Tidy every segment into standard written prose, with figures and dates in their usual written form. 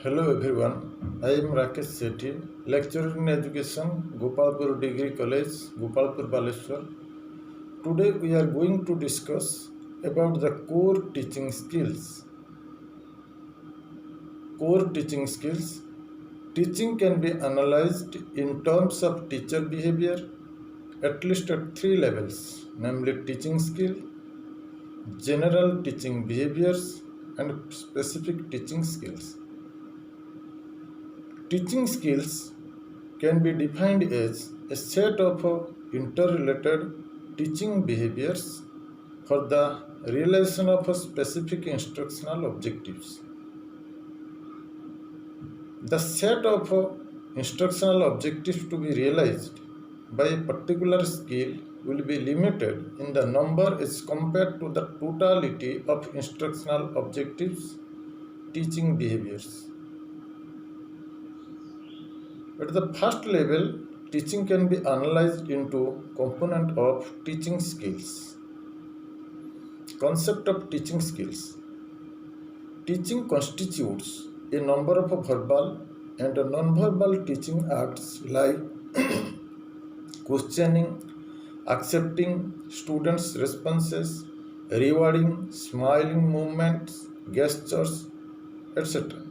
Hello everyone, I am Rakesh Sethi, lecturer in education, Gopalpur Degree College, Gopalpur, Baleshwar. Today we are going to discuss about the core teaching skills. Core teaching skills. Teaching can be analyzed in terms of teacher behavior at least at three levels, namely teaching skill, general teaching behaviors, and specific teaching skills. Teaching skills can be defined as a set of interrelated teaching behaviors for the realization of specific instructional objectives. The set of instructional objectives to be realized by a particular skill will be limited in the number as compared to the totality of instructional objectives, teaching behaviors. At the first level, teaching can be analyzed into component of teaching skills. Concept of teaching skills. Teaching constitutes a number of verbal and non-verbal teaching acts like questioning, accepting students' responses, rewarding, smiling movements, gestures, etc.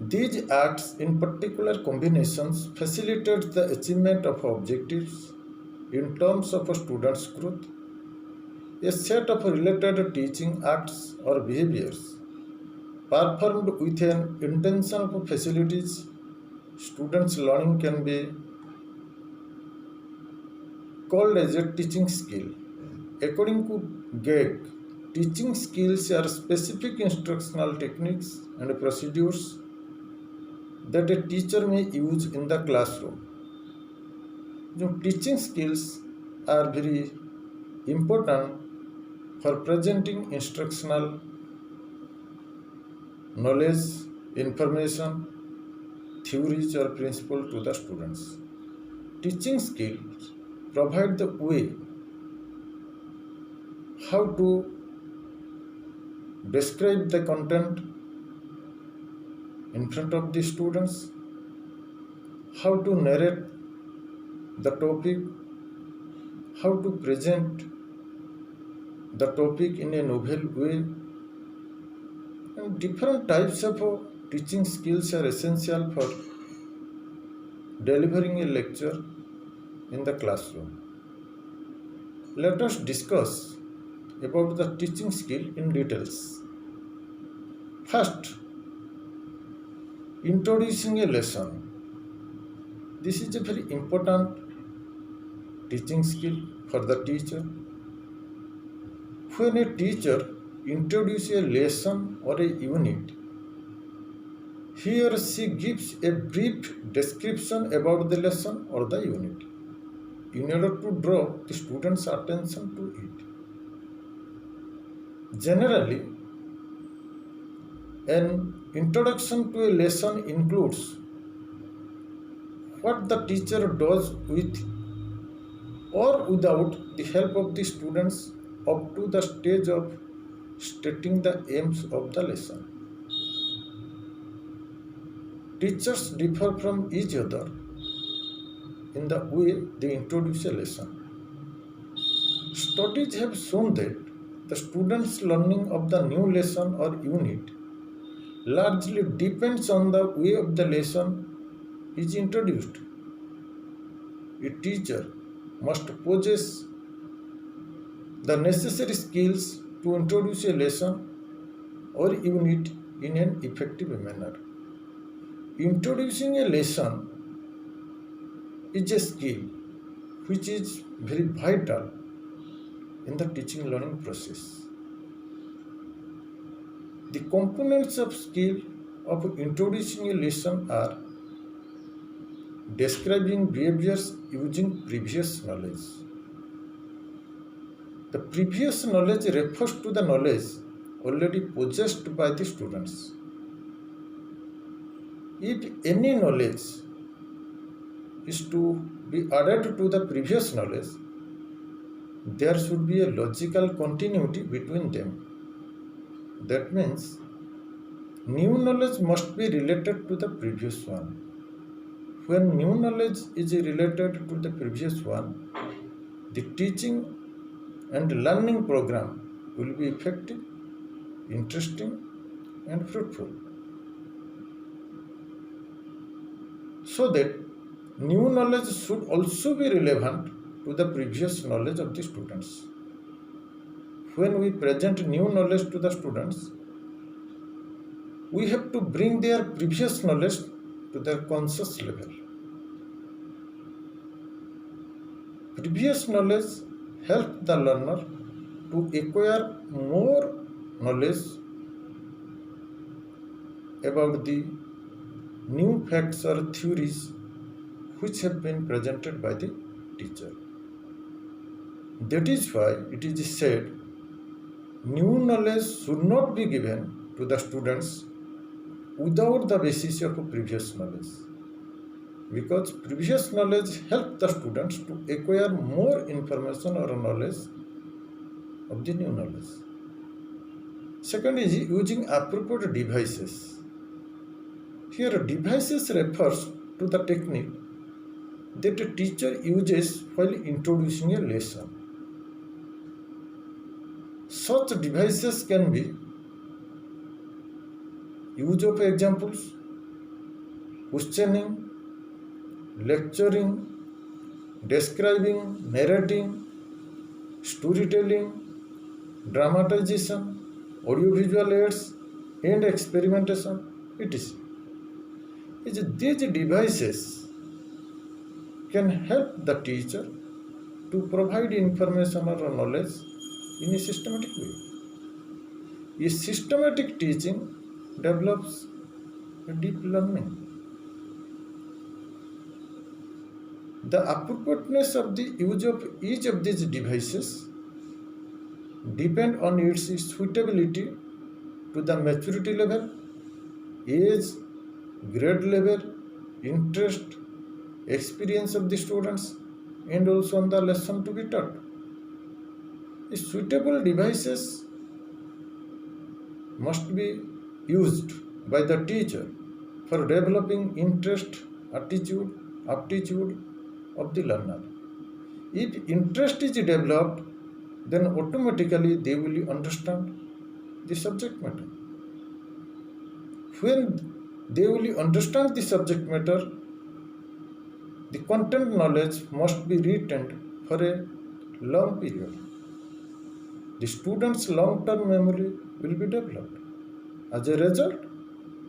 These acts in particular combinations facilitate the achievement of objectives in terms of a student's growth. A set of related teaching acts or behaviors performed with an intention of facilities students' learning can be called as a teaching skill. According to Gegg, teaching skills are specific instructional techniques and procedures that a teacher may use in the classroom. Teaching skills are very important for presenting instructional knowledge, information, theories or principles to the students. Teaching skills provide the way how to describe the content in front of the students, how to narrate the topic, how to present the topic in a novel way, and different types of teaching skills are essential for delivering a lecture in the classroom. Let us discuss about the teaching skill in details. First, introducing a lesson. This is a very important teaching skill for the teacher. When a teacher introduces a lesson or a unit, he or she gives a brief description about the lesson or the unit in order to draw the student's attention to it. Generally, an introduction to a lesson includes what the teacher does with or without the help of the students up to the stage of stating the aims of the lesson. Teachers differ from each other in the way they introduce a lesson. Studies have shown that the students' learning of the new lesson or unit largely depends on the way of the lesson is introduced. A teacher must possess the necessary skills to introduce a lesson or unit in an effective manner. Introducing a lesson is a skill which is very vital in the teaching learning process. The components of skill of introducing a lesson are describing behaviors using previous knowledge. The previous knowledge refers to the knowledge already possessed by the students. If any knowledge is to be added to the previous knowledge, there should be a logical continuity between them. That means New knowledge must be related to the previous one. When new knowledge is related to the previous one, the teaching and learning program will be effective, interesting, and fruitful. So that new knowledge should also be relevant to the previous knowledge of the students. When we present new knowledge to the students, we have to bring their previous knowledge to their conscious level. Previous knowledge helps the learner to acquire more knowledge about the new facts or theories which have been presented by the teacher. That is why it is said new knowledge should not be given to the students without the basis of previous knowledge, because previous knowledge helps the students to acquire more information or knowledge of the new knowledge. Second is using appropriate devices. Here devices refers to the technique that a teacher uses while introducing a lesson. Such devices can be use of examples, questioning, lecturing, describing, narrating, storytelling, dramatization, audiovisual aids, and experimentation, etc. These devices can help the teacher to provide information or knowledge in a systematic way. A systematic teaching develops a deep learning. The appropriateness of the use of each of these devices depend on its suitability to the maturity level, age, grade level, interest, experience of the students, and also on the lesson to be taught. Suitable devices must be used by the teacher for developing interest, attitude, aptitude of the learner. If interest is developed, then automatically they will understand the subject matter. When they will understand the subject matter, the content knowledge must be retained for a long period. The student's long-term memory will be developed. As a result,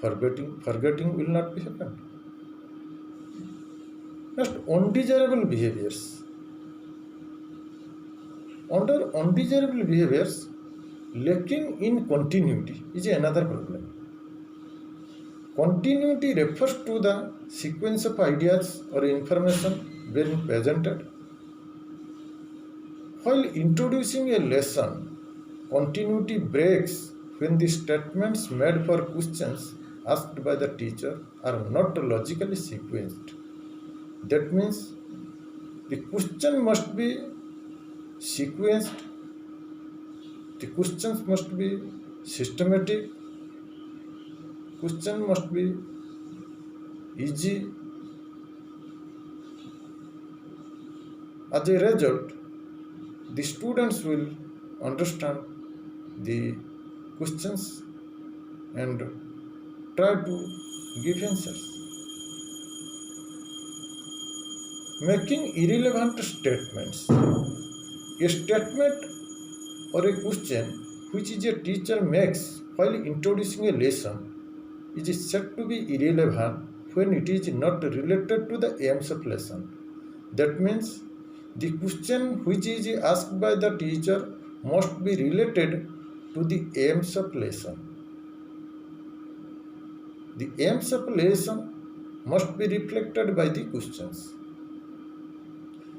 forgetting will not be happened. Next, undesirable behaviors. Under undesirable behaviors, lacking in continuity is another problem. Continuity refers to the sequence of ideas or information being presented. While introducing a lesson, continuity breaks when the statements made for questions asked by the teacher are not logically sequenced. That means the question must be sequenced, the questions must be systematic, question must be easy. As a result, the students will understand the questions and try to give answers. Making irrelevant statements. A statement or a question which is a teacher makes while introducing a lesson is said to be irrelevant when it is not related to the aims of lesson. That means the question which is asked by the teacher must be related to the aims of lesson. The aims of lesson must be reflected by the questions.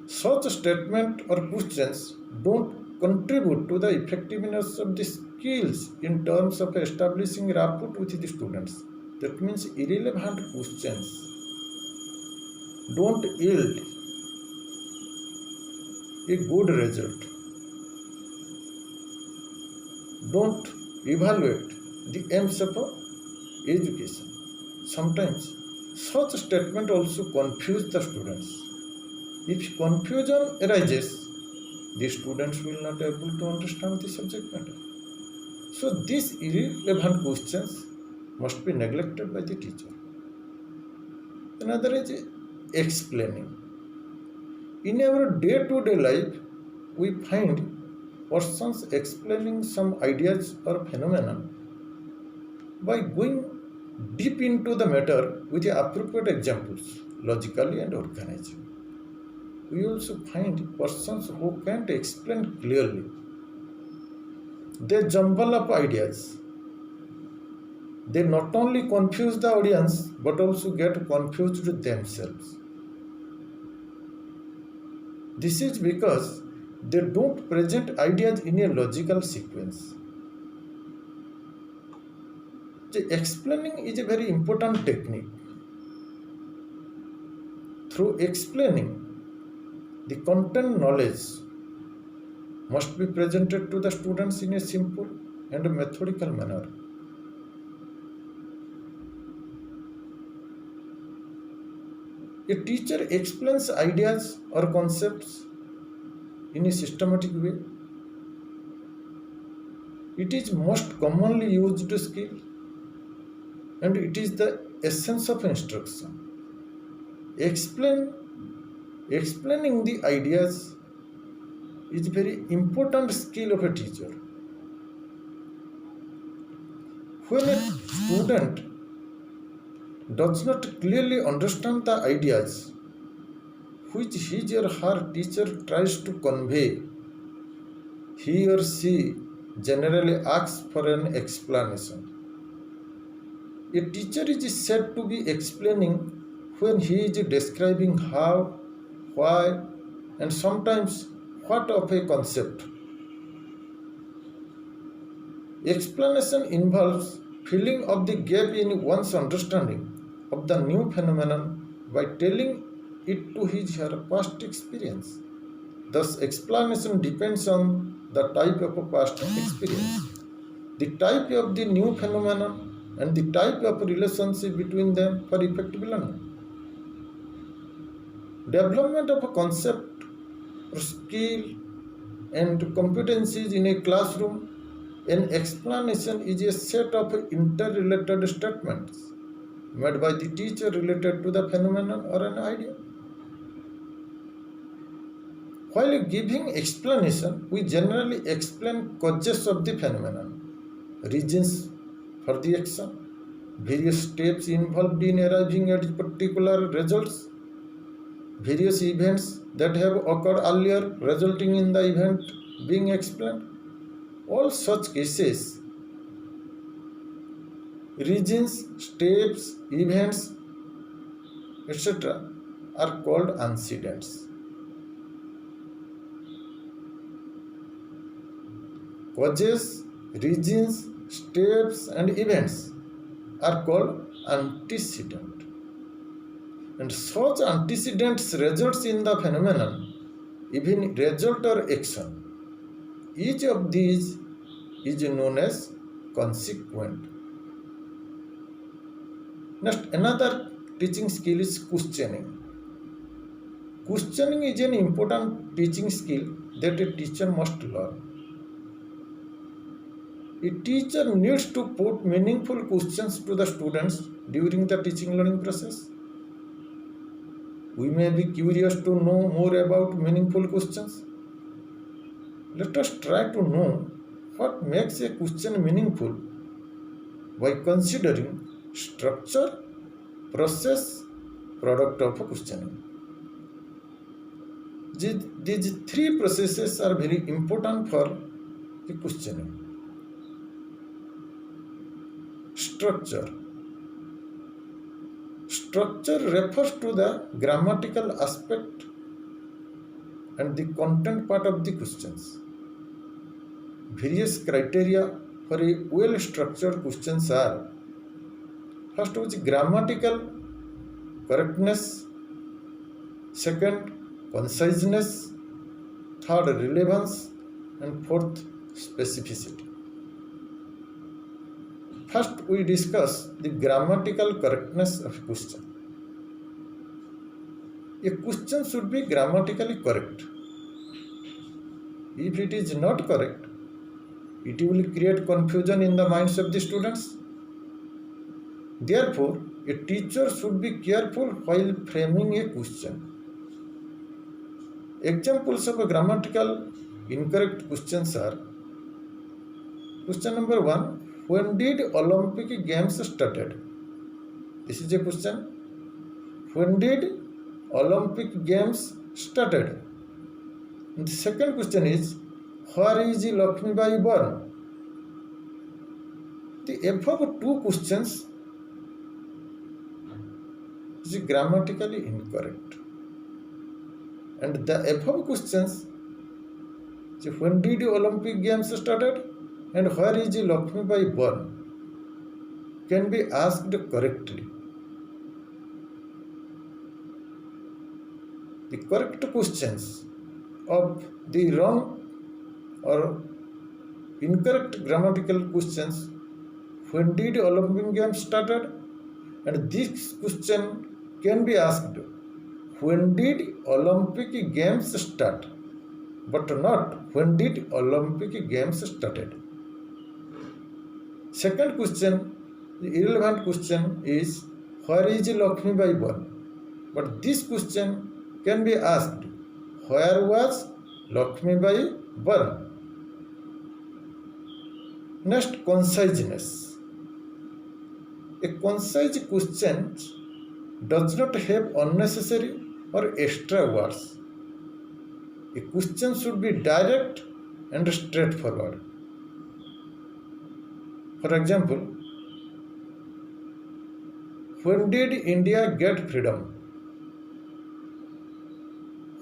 Such statement or questions don't contribute to the effectiveness of the skills in terms of establishing rapport with the students. That means irrelevant questions don't yield a good result, don't evaluate the aims of education. Sometimes such statement also confuse the students. If confusion arises, the students will not able to understand the subject matter. So these irrelevant questions must be neglected by the teacher. Another is explaining. In our day-to-day life, we find persons explaining some ideas or phenomena by going deep into the matter with the appropriate examples, logically and organized. We also find persons who can't explain clearly. They jumble up ideas. They not only confuse the audience but also get confused themselves. This is because they don't present ideas in a logical sequence. The explaining is a very important technique. Through explaining, the content knowledge must be presented to the students in a simple and methodical manner. A teacher explains ideas or concepts in a systematic way. It is most commonly used skill and it is the essence of instruction. Explaining the ideas is a very important skill of a teacher. When a student does not clearly understand the ideas which his or her teacher tries to convey, he or she generally asks for an explanation. A teacher is said to be explaining when he is describing how, why, and sometimes what of a concept. Explanation involves filling up the gap in one's understanding of the new phenomenon by telling it to his or her past experience. Thus, explanation depends on the type of a past experience, the type of the new phenomenon, and the type of relationship between them for effective learning. Development of a concept or skill and competencies in a classroom, an explanation is a set of interrelated statements made by the teacher related to the phenomenon or an idea. While giving explanation, we generally explain causes of the phenomenon, reasons for the action, various steps involved in arriving at particular results, various events that have occurred earlier resulting in the event being explained. All such cases, reasons, steps, events, etc., are called antecedents. Causes, reasons, steps, and events are called antecedent. And such antecedents results in the phenomenon, even result or action. Each of these is known as consequent. Next, another teaching skill is questioning. Questioning is an important teaching skill that a teacher must learn. A teacher needs to put meaningful questions to the students during the teaching learning process. We may be curious to know more about meaningful questions. Let us try to know what makes a question meaningful by considering structure, process, product of questioning. These three processes are very important for the questioning. Structure. Structure refers to the grammatical aspect and the content part of the questions. Various criteria for a well-structured questions are: first was grammatical correctness, second conciseness, third relevance, and fourth specificity. First, we discuss the grammatical correctness of a question. A question should be grammatically correct. If it is not correct, it will create confusion in the minds of the students. Therefore, a teacher should be careful while framing a question. Examples of a grammatical incorrect questions are: question number 1, when did Olympic Games started? This is a question. When did Olympic Games started? And the second question is, where is Lakshmibai born? The above two questions is grammatically incorrect. And the above questions, when did Olympic Games started and where is Lakshmibai born, can be asked correctly. The correct questions of the wrong or incorrect grammatical questions, when did Olympic Games started, and this question can be asked, when did Olympic Games start, but not when did Olympic Games started. Second question, the irrelevant question is, where is Lakshmibai born? But this question can be asked, where was Lakshmibai born? Next, conciseness. A concise question does not have unnecessary or extra words. A question should be direct and straightforward. For example, when did India get freedom?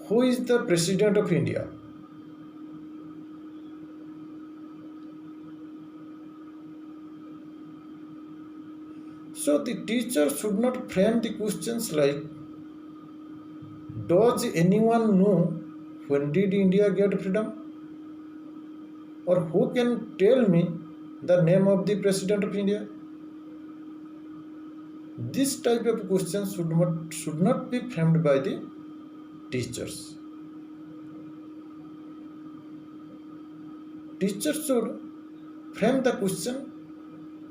Who is the President of India? So the teacher should not frame the questions like, does anyone know when did India get freedom? Or who can tell me the name of the President of India? This type of questions should not be framed by the teachers. Teachers should frame the question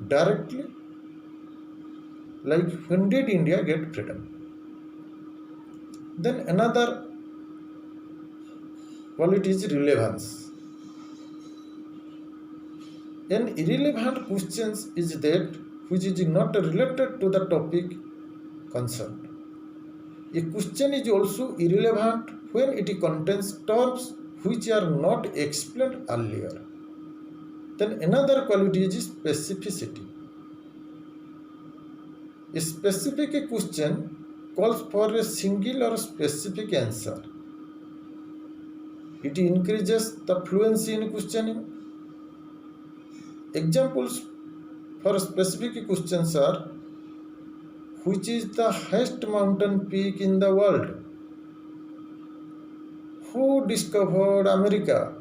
directly, like, when did India get freedom? Then another quality is relevance. An irrelevant question is that which is not related to the topic concerned. A question is also irrelevant when it contains terms which are not explained earlier. Then another quality is specificity. A specific question calls for a single or specific answer. It increases the fluency in questioning. Examples for specific questions are, which is the highest mountain peak in the world? Who discovered America?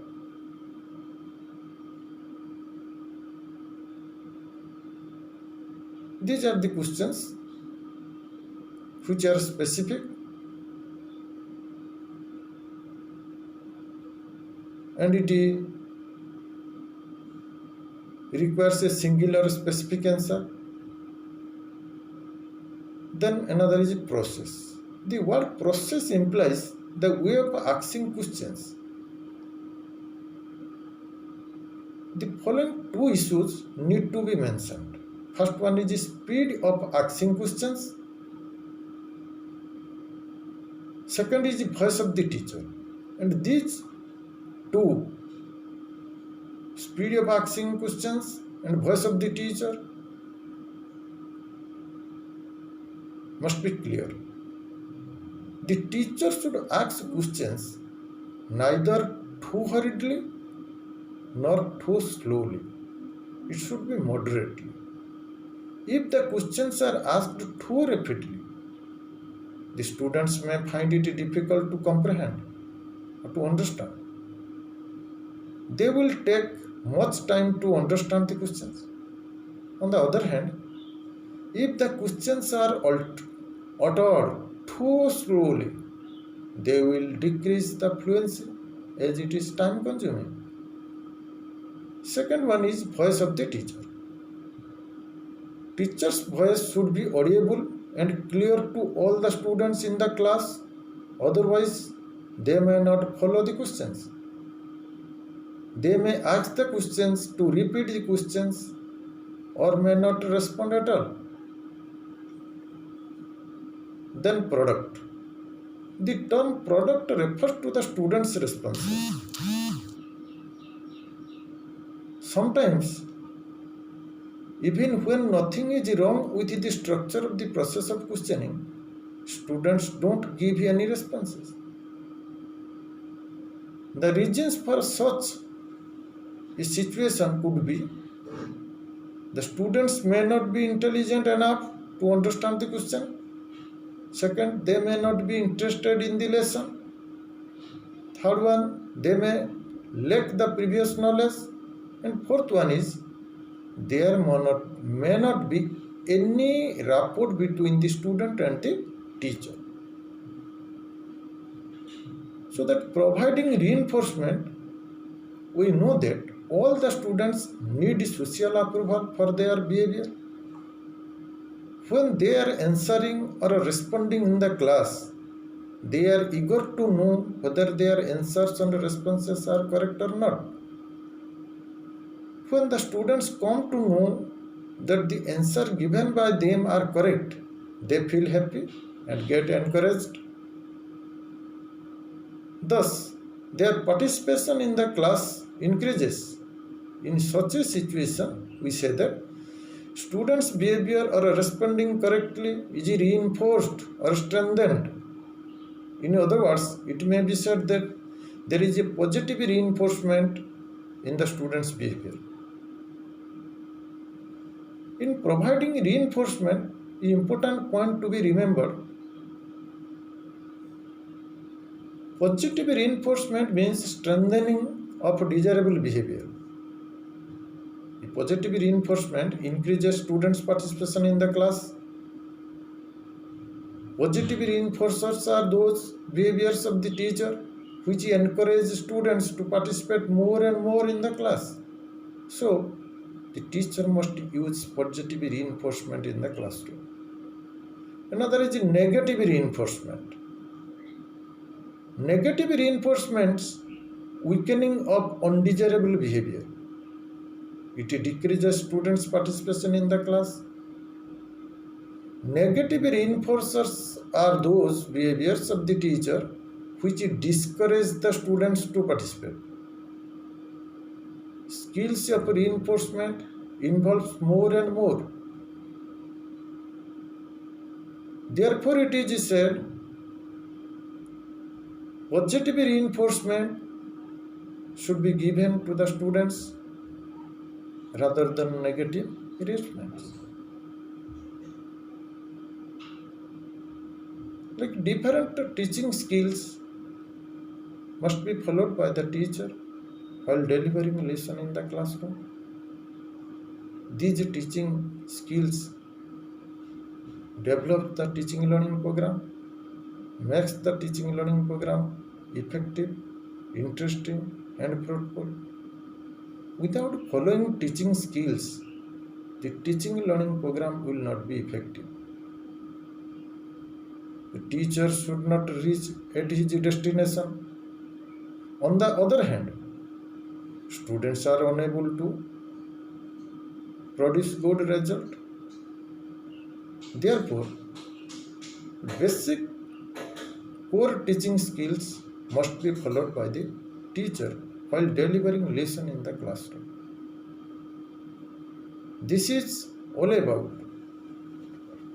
These are the questions which are specific and it requires a single or specific answer. Then another is process. The word process implies the way of asking questions. The following two issues need to be mentioned. First one is the speed of asking questions. Second is the voice of the teacher. And these two, speed of asking questions and voice of the teacher, must be clear. The teacher should ask questions neither too hurriedly nor too slowly. It should be moderately. If the questions are asked too rapidly, the students may find it difficult to comprehend or to understand. They will take much time to understand the questions. On the other hand, if the questions are uttered too slowly, they will decrease the fluency as it is time consuming. Second one is voice of the teacher. Teacher's voice should be audible and clear to all the students in the class, otherwise they may not follow the questions. They may ask the questions to repeat the questions or may not respond at all. Then product. The term product refers to the student's responses. Sometimes, even when nothing is wrong with the structure of the process of questioning, students don't give any responses. The reasons for such a situation could be the students may not be intelligent enough to understand the question. Second, they may not be interested in the lesson. Third one, they may lack the previous knowledge. And fourth one is, there may not be any rapport between the student and the teacher. So that providing reinforcement, we know that all the students need social approval for their behavior. When they are answering or responding in the class, they are eager to know whether their answers and responses are correct or not. When the students come to know that the answer given by them are correct, they feel happy and get encouraged. Thus, their participation in the class increases. In such a situation, we say that students' behavior or responding correctly is reinforced or strengthened. In other words, it may be said that there is a positive reinforcement in the student's behavior. In providing reinforcement, an important point to be remembered. Positive reinforcement means strengthening of desirable behavior. The positive reinforcement increases students' participation in the class. Positive reinforcers are those behaviors of the teacher which encourage students to participate more and more in the class. So, the teacher must use positive reinforcement in the classroom. Another is negative reinforcement. Negative reinforcements weakening of undesirable behavior. It decreases students' participation in the class. Negative reinforcers are those behaviors of the teacher which discourage the students to participate. Skills of reinforcement involves more and more. Therefore, it is said, positive reinforcement should be given to the students rather than negative reinforcements. Like different teaching skills must be followed by the teacher while delivering a lesson in the classroom. These teaching skills develop the teaching learning program, makes the teaching learning program effective, interesting, and fruitful. Without following teaching skills, the teaching learning program will not be effective. The teacher should not reach at his destination. On the other hand, students are unable to produce good result. Therefore, basic core teaching skills must be followed by the teacher while delivering lesson in the classroom. This is all about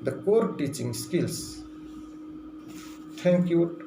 the core teaching skills. Thank you.